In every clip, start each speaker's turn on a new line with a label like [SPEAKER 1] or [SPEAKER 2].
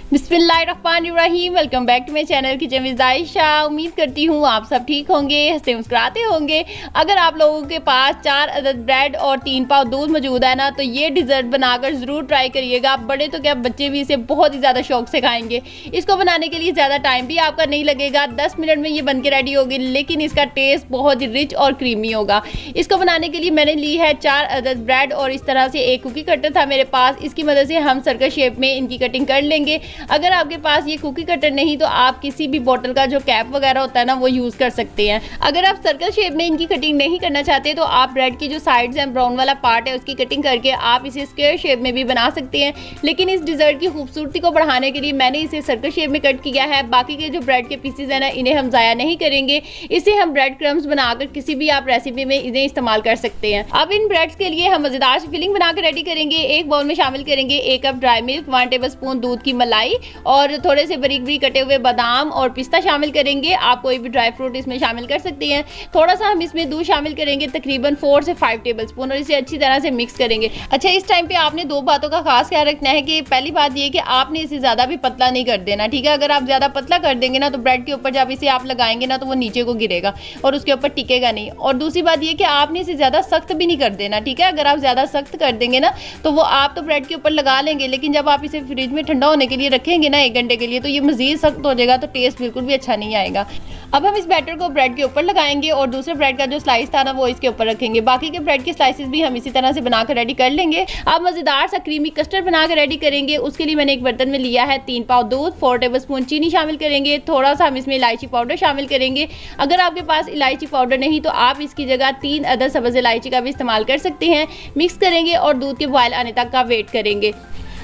[SPEAKER 1] बिस्मिल्लाहिर्रहमानिर्रहीम। Welcome back to my channel kitchen with Ayesha. उम्मीद करती हूँ आप सब ठीक होंगे, हंसते मुस्कुराते होंगे। अगर आप लोगों के पास 4 अदद ब्रेड और 3 पाव दूध मौजूद है ना, तो ये डिज़र्ट बनाकर ज़रूर ट्राई करिएगा। बड़े तो क्या, बच्चे भी इसे बहुत ही ज़्यादा शौक से खाएंगे। इसको बनाने के लिए ज़्यादा टाइम भी आपका नहीं लगेगा, 10 मिनट में ये बन के रेडी होगी, लेकिन इसका टेस्ट बहुत ही रिच और क्रीमी होगा। इसको बनाने के लिए मैंने ली है 4 अदद ब्रेड और इस तरह से एक कुकी कटर था मेरे पास। इसकी मदद से हम सर्कल शेप में इनकी कटिंग कर लेंगे। अगर आपके पास ये कुकी कटर नहीं तो आप किसी भी बोतल का जो कैप वगैरह होता है ना, वो यूज़ कर सकते हैं। अगर आप सर्कल शेप में इनकी कटिंग नहीं करना चाहते तो आप ब्रेड की जो साइड्स हैं, ब्राउन वाला पार्ट है, उसकी कटिंग करके आप इसे स्क्वायर शेप में भी बना सकते हैं। लेकिन इस डिज़र्ट की खूबसूरती को बढ़ाने के लिए मैंने इसे सर्कल शेप में कट किया है। बाकी के जो ब्रेड के पीसेज हैं ना, इन्हें हम ज़ाया नहीं करेंगे। इसे हम ब्रेड क्रम्स बनाकर किसी भी आप रेसिपी में इन्हें इस्तेमाल कर सकते हैं। अब इन ब्रेड्स के लिए हम मज़ेदार सी फिलिंग बनाकर रेडी करेंगे। एक बाउल में शामिल करेंगे 1 cup dry milk, 1 table spoon दूध की मलाई और थोड़े से बारीक बारीक कटे हुए बादाम और पिस्ता शामिल करेंगे। आप कोई भी ड्राई फ्रूट इसमें शामिल कर सकते हैं। थोड़ा सा हम इसमें दूध शामिल करेंगे, तकरीबन 4 से 5 टेबल स्पून, और इसे अच्छी तरह से मिक्स करेंगे। अच्छा, इस टाइम पे आपने 2 बातों का खास ख्याल रखना है कि पहली बात ये कि आपने इसे ज़्यादा भी पतला नहीं कर देना, ठीक है। अगर आप ज़्यादा पतला कर देंगे ना, तो ब्रेड के ऊपर जब इसे आप लगाएंगे ना, तो वो नीचे को गिरेगा और उसके ऊपर टिकेगा नहीं। और दूसरी बात ये कि आपने इसे ज़्यादा सख्त भी नहीं कर देना, ठीक है। अगर आप ज़्यादा सख्त कर देंगे ना, तो वो आप तो ब्रेड के ऊपर लगा लेंगे, लेकिन जब आप इसे फ्रिज में ठंडा होने के लिए रखेंगे ना 1 घंटे के लिए, तो ये मज़ीद सख्त हो जाएगा, तो टेस्ट बिल्कुल भी अच्छा नहीं आएगा। अब हम इस बैटर को ब्रेड के ऊपर लगाएंगे और दूसरे ब्रेड का जो स्लाइस था ना, वो इसके ऊपर रखेंगे। बाकी के ब्रेड के स्लाइसेस भी हम इसी तरह से बनाकर रेडी कर लेंगे। अब मज़ेदार सा क्रीमी कस्टर्ड बनाकर रेडी करेंगे। उसके लिए मैंने एक बर्तन में लिया है 3 पाव दूध, 4 टेबल स्पून चीनी शामिल करेंगे। थोड़ा सा हम इसमें इलायची पाउडर शामिल करेंगे। अगर आपके पास इलायची पाउडर नहीं तो आप इसकी जगह 3 अदद सब्ज़ इलायची का भी इस्तेमाल कर सकते हैं। मिक्स करेंगे और दूध के बॉयल आने तक का वेट करेंगे।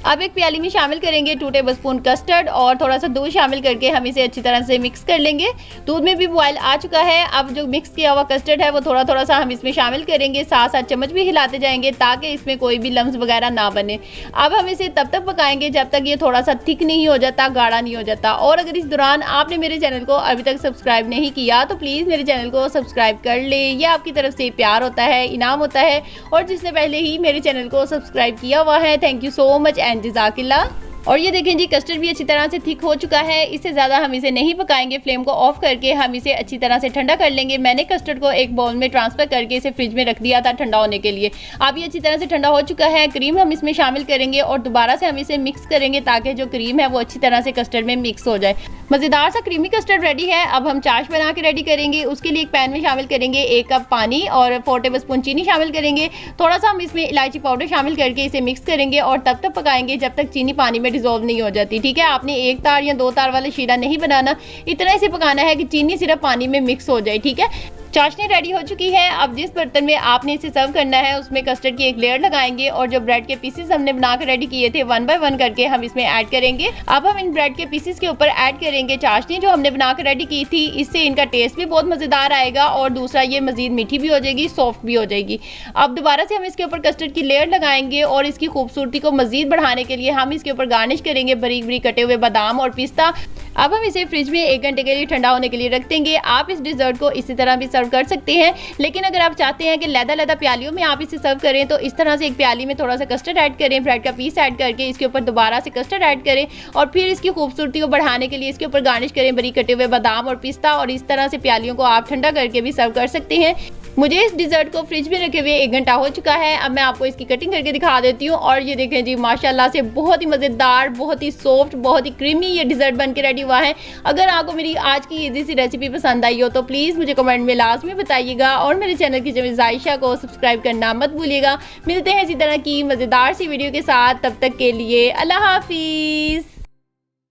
[SPEAKER 1] अब एक प्याली में शामिल करेंगे 2 टेबल स्पून कस्टर्ड और थोड़ा सा दूध शामिल करके हम इसे अच्छी तरह से मिक्स कर लेंगे। दूध में भी बॉयल आ चुका है। अब जो मिक्स किया हुआ कस्टर्ड है वो थोड़ा थोड़ा सा हम इसमें शामिल करेंगे, साथ साथ चम्मच भी हिलाते जाएंगे ताकि इसमें कोई भी लम्स वगैरह ना बने। अब हम इसे तब तक पकाएंगे जब तक ये थोड़ा सा थिक नहीं हो जाता, गाढ़ा नहीं हो जाता। और अगर इस दौरान आपने मेरे चैनल को अभी तक सब्सक्राइब नहीं किया तो प्लीज़ मेरे चैनल को सब्सक्राइब कर ले। ये आपकी तरफ से प्यार होता है, इनाम होता है। और जिसने पहले ही मेरे चैनल को सब्सक्राइब किया हुआ है, thank you so much and जज़ाकिल्लाह। और ये देखें जी, कस्टर्ड भी अच्छी तरह से थिक हो चुका है। इससे ज़्यादा हम इसे नहीं पकाएंगे। फ्लेम को ऑफ करके हम इसे अच्छी तरह से ठंडा कर लेंगे। मैंने कस्टर्ड को एक बाउल में ट्रांसफ़र करके इसे फ्रिज में रख दिया था ठंडा होने के लिए। अब ये अच्छी तरह से ठंडा हो चुका है। क्रीम हम इसमें शामिल करेंगे और दोबारा से हम इसे मिक्स करेंगे ताकि जो क्रीम है वो अच्छी तरह से कस्टर्ड में मिक्स हो जाए। मज़ेदार सा क्रीमी कस्टर्ड रेडी है। अब हम चाश बना के रेडी करेंगे। उसके लिए एक पैन में शामिल करेंगे 1 कप पानी और 4 टेबल स्पून चीनी शामिल करेंगे। थोड़ा सा हम इसमें इलायची पाउडर शामिल करके इसे मिक्स करेंगे और तब तक पकाएंगे जब तक चीनी पानी में डिजोल्व नहीं हो जाती, ठीक है। आपने 1 तार या 2 तार वाला शीरा नहीं बनाना, इतना इसे पकाना है कि चीनी सिर्फ पानी में मिक्स हो जाए, ठीक है। चाशनी रेडी हो चुकी है। अब जिस बर्तन में आपने इसे सर्व करना है उसमें कस्टर्ड की एक लेयर लगाएंगे और जो ब्रेड के पीसेस हमने बनाकर रेडी किए थे 1 बाय 1 करके हम इसमें ऐड करेंगे। अब हम इन ब्रेड के पीसेस के ऊपर ऐड करेंगे चाशनी जो हमने बनाकर रेडी की थी। इससे इनका टेस्ट भी बहुत मज़ेदार आएगा और दूसरा ये मज़ीद मीठी भी हो जाएगी, सॉफ्ट भी हो जाएगी। अब दोबारा से हम इसके ऊपर कस्टर्ड की लेयर लगाएंगे और इसकी खूबसूरती को मज़ीद बढ़ाने के लिए हम इसके ऊपर गार्निश करेंगे बारीक बारीक कटे हुए बादाम और पिस्ता। अब हम इसे फ्रिज में 1 घंटे के लिए ठंडा होने के लिए रख देंगे। आप इस डिज़र्ट को इसी तरह भी सर्व कर सकते हैं, लेकिन अगर आप चाहते हैं कि लैदा प्यालियों में आप इसे सर्व करें तो इस तरह से एक प्याली में थोड़ा सा कस्टर्ड ऐड करें, ब्रेड का पीस ऐड करके इसके ऊपर दोबारा से कस्टर्ड ऐड करें और फिर इसकी खूबसूरती को बढ़ाने के लिए इसके ऊपर गार्निश करें बारीक कटे हुए बादाम और पिस्ता। और इस तरह से प्यालियों को आप ठंडा करके भी सर्व कर सकते हैं। मुझे इस डिज़र्ट को फ्रिज में रखे हुए 1 घंटा हो चुका है। अब मैं आपको इसकी कटिंग करके दिखा देती हूँ। और ये देखें जी, माशाल्लाह से बहुत ही मज़ेदार, बहुत ही सॉफ्ट, बहुत ही क्रीमी ये डिज़र्ट बन के रेडी हुआ है। अगर आपको मेरी आज की इजी सी रेसिपी पसंद आई हो तो प्लीज़ मुझे कमेंट में लाजमी बताइएगा और मेरे चैनल किचन विद आयशा को सब्सक्राइब करना मत भूलिएगा। मिलते हैं इसी तरह की मज़ेदार सी वीडियो के साथ, तब तक के लिए अल्लाह हाफिज़।